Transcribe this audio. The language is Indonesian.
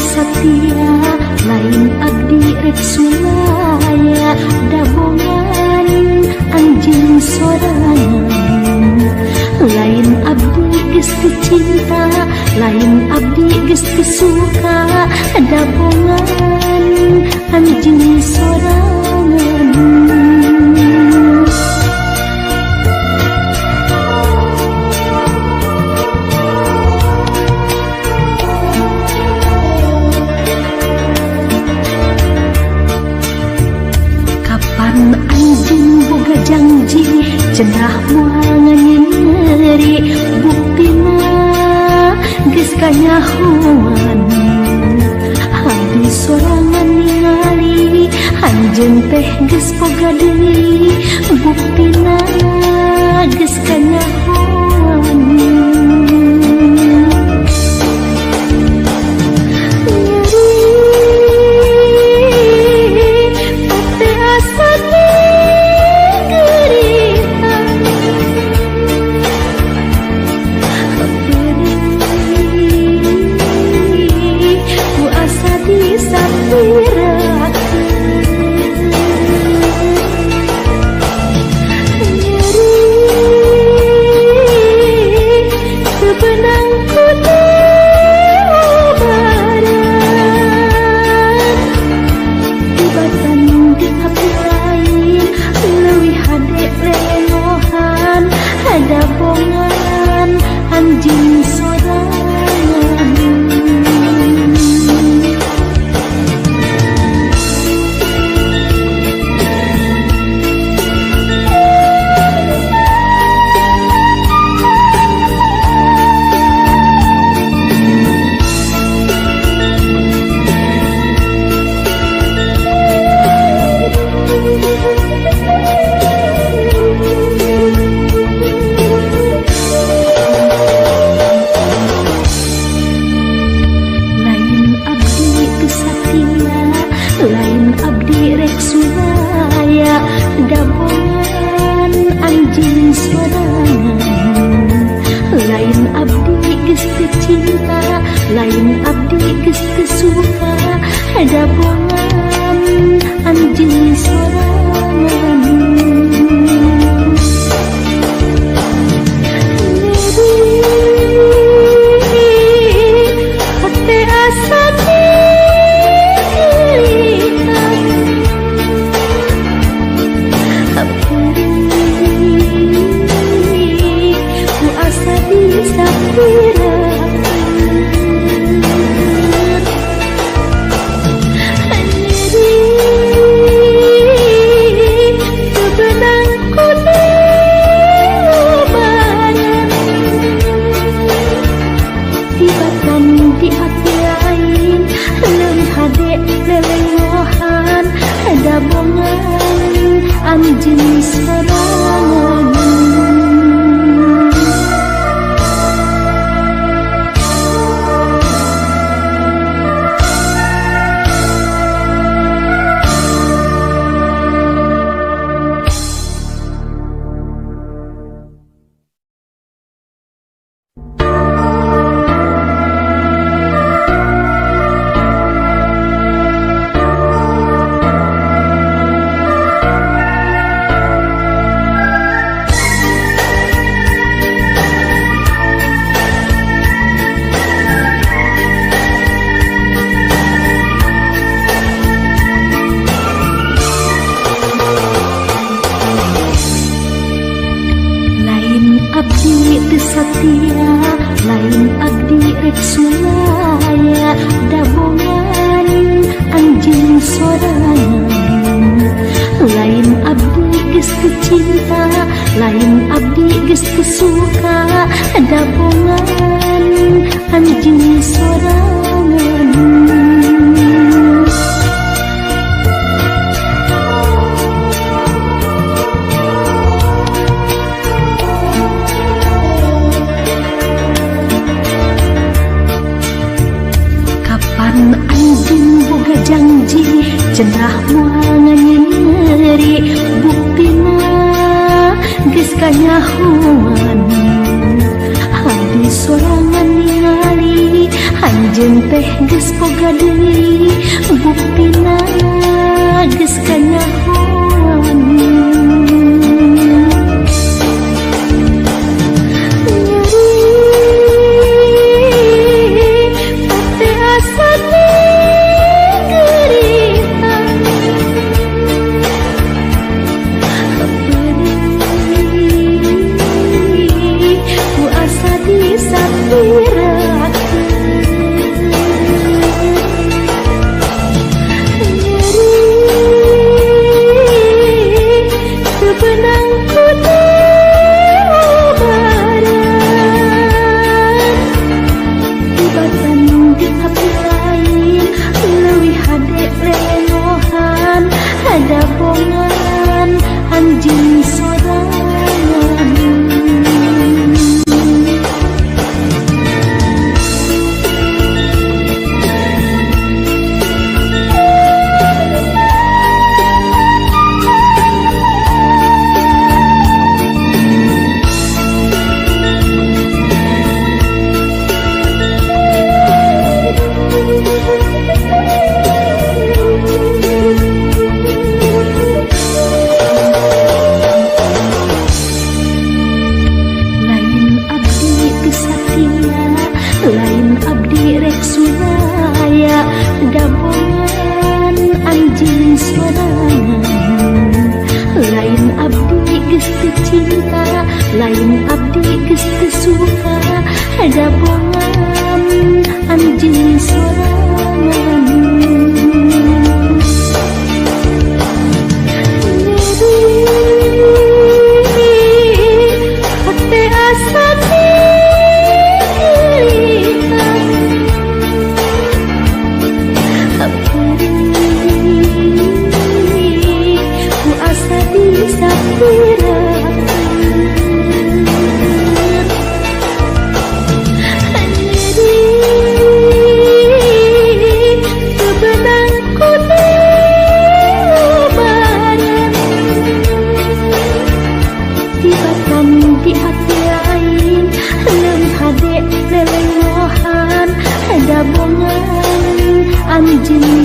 satia lain abdi rek sulaya dabongan anjing sorangan lain abdi geus teu cinta lain abdi geus teu suka dabongan anjing sorangan. Anjing boga janji cenah moal nganyeri buktina geus kanyahoan abdi sorangan ningali anjeun teh geus boga deui buktina geus kanyahoan. Anjing boga janji cenah moal nganyeri buktina geus kanyahoan abdi sorangan ningali anjeun kabeh geus boga deui buktina geus kanyahoan. Ada bongan anjing sorangan. Lain abdi rek suraya dabongan anjing sorangan. Lain abdi geus teu cinta, lain abdi geus teu suka dabongan anjing sorangan. Hate asa di hati lain leung hade lelengohan ada bongan anjing